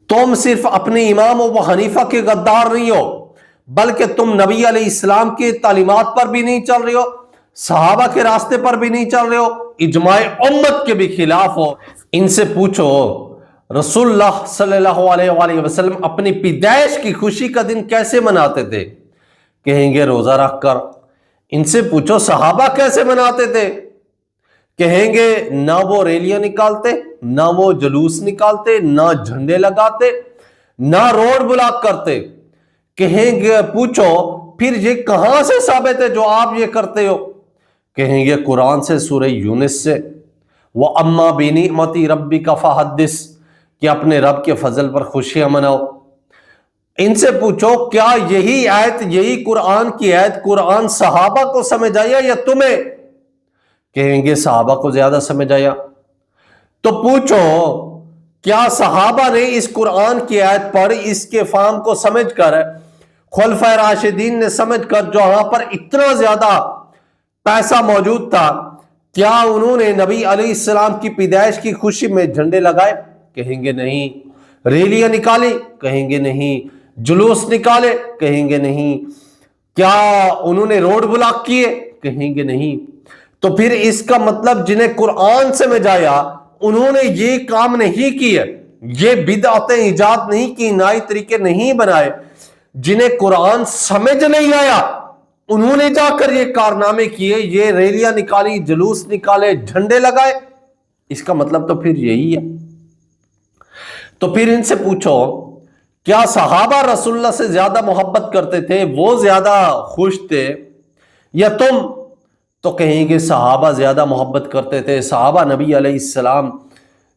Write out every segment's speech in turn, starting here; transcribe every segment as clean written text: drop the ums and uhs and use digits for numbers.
तुम सिर्फ अपने इमाम अबू हनीफा के गद्दार नहीं हो, बल्कि तुम नबी अलैहिस्सलाम की तालीमात पर भी नहीं चल रहे हो, सहाबा के रास्ते पर भी नहीं चल रहे हो, इजमाए उम्मत के भी खिलाफ हो। इनसे पूछो रसूलुल्लाह सल्लल्लाहु अलैहि वसल्लम अपनी पैदाइश की खुशी का दिन कैसे मनाते थे? कहेंगे रोजा रखकर। इनसे पूछो सहाबा कैसे मनाते थे? कहेंगे ना वो रैलियां निकालते, ना वो जुलूस निकालते, ना झंडे लगाते, ना रोड ब्लॉक करते। कहेंगे पूछो फिर ये कहां से साबित है जो आप ये करते हो? कहेंगे कुरान से, सूरह यूनुस से, वो अम्मा बिनिअमति रब्बिका फहद्दिस, कि अपने रब के फजल पर खुशियां मनाओ। इनसे पूछो क्या यही आयत, यही कुरान की आयत कुरान सहाबा को समझ आया या तुम्हें? कहेंगे सहाबा को ज्यादा समझ आया। तो पूछो क्या सहाबा ने इस कुरान की आयत पढ़, इसके फाहम को समझकर, खुलफाए राशिदीन ने समझकर, जहां पर इतना ज्यादा पैसा मौजूद था, क्या उन्होंने नबी अलैहिस्सलाम की पैदाइश की खुशी में झंडे लगाए? कहेंगे नहीं। रैलियां निकाली? कहेंगे नहीं। जुलूस निकाले? कहेंगे नहीं। क्या उन्होंने रोड ब्लॉक किए? कहेंगे नहीं। तो फिर इसका मतलब जिन्हें कुरान से समझ आया उन्होंने ये काम नहीं किए, ये बिदअतें इजाद नहीं की, नए तरीके नहीं बनाए। जिन्हें कुरान समझ नहीं आया उन्होंने जाकर ये कारनामे किए, ये रैलियां निकाली, जुलूस निकाले, झंडे लगाए। इसका मतलब तो फिर यही है। तो फिर इनसे पूछो क्या सहाबा रसूलुल्लाह से ज्यादा मोहब्बत करते थे, वो ज्यादा खुश थे या तुम? तो कहेंगे सहाबा ज्यादा मोहब्बत करते थे, सहाबा नबी अलैहिस्सलाम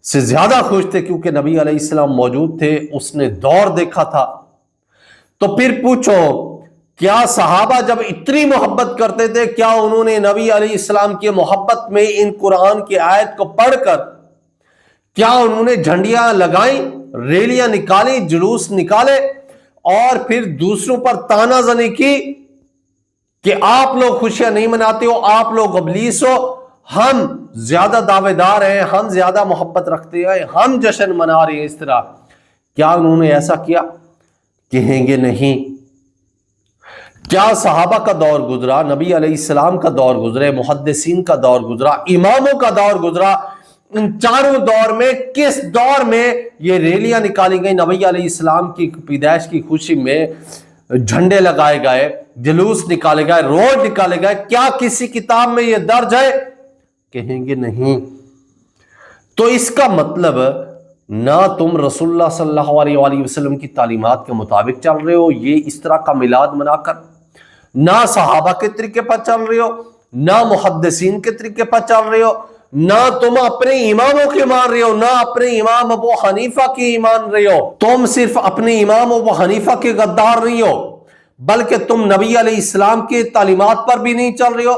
से ज्यादा खुश थे क्योंकि नबी अलैहिस्सलाम मौजूद थे, उसने दौर देखा था। तो फिर पूछो क्या सहाबा जब इतनी मोहब्बत करते थे, क्या उन्होंने नबी अलैहिस्सलाम की मोहब्बत में इन कुरान की आयत को पढ़कर क्या उन्होंने झंडियां लगाई, रैलियां निकाली, जुलूस निकाले और फिर दूसरों पर तानाजनी की कि आप लोग खुशियां नहीं मनाते हो, आप लोग इब्लीस हो, हम ज्यादा दावेदार हैं, हम ज्यादा मोहब्बत रखते हैं, हम जश्न मना रहे हैं इस तरह? क्या उन्होंने ऐसा किया? कहेंगे नहीं। क्या सहाबा का दौर गुजरा, नबी अलैहिस्सलाम का दौर गुजरे, मुहद्दिसीन का दौर गुजरा, इमामों का दौर गुजरा, इन चारों दौर में किस दौर में ये रैलियां निकाली गई, नबी अलैहिस्सलाम की पैदाइश की खुशी में झंडे लगाए गए, जुलूस निकाले गए, रोड निकाले गए? क्या किसी किताब में ये दर्ज है? कहेंगे नहीं। तो इसका मतलब ना तुम रसूलुल्लाह सल्लल्लाहु अलैहि वसल्लम की तालीमात के मुताबिक चल रहे हो, ये इस तरह का मिलाद मनाकर, ना सहाबा के तरीके पर चल रहे हो, ना मुहद्दिसीन के तरीके पर चल रहे हो, ना तुम अपने इमामों के मान रहे हो, ना अपने इमाम अबू हनीफा की मान रहे हो। तुम सिर्फ अपने इमाम अबू हनीफा के गद्दार नहीं हो, बल्कि तुम नबी अलैहिस्सलाम की तालीमात पर भी नहीं चल रहे हो,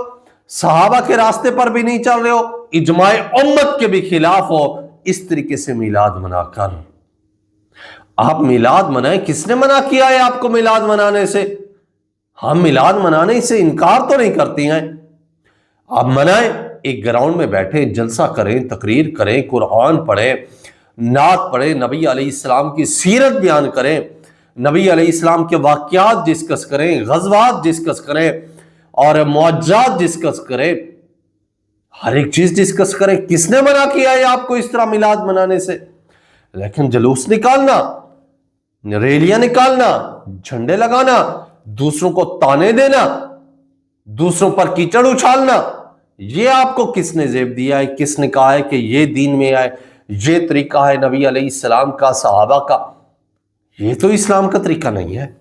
सहाबा के रास्ते पर भी नहीं चल रहे हो, इजमाए उम्मत के भी खिलाफ हो। इस तरीके से मिलाद मनाकर आप मिलाद मनाएं। किसने मना किया है आपको मिलाद मनाने से? हम मिलाद मनाने से इनकार तो नहीं करती हैं। आप मनाएं, एक ग्राउंड में बैठे जलसा करें, तकरीर करें, कुरान पढ़ें, नात पढ़ें, नबी अलैहिस्सलाम की सीरत बयान करें, नबी अलैहिस्सलाम के वाक़यात डिस्कस करें, गज़वात डिस्कस करें और मुअज्जात डिस्कस करें, हर एक चीज डिस्कस करें। किसने मना किया है आपको इस तरह मिलाद मनाने से? लेकिन जुलूस निकालना, रैलियां निकालना, झंडे लगाना, दूसरों को ताने देना, दूसरों पर कीचड़ उछालना, ये आपको किसने जेब दिया है? किसने कहा है कि ये दीन में आए, ये तरीका है नबी अलैहिस्सलाम का, सहाबा का? ये तो इस्लाम का तरीका नहीं है।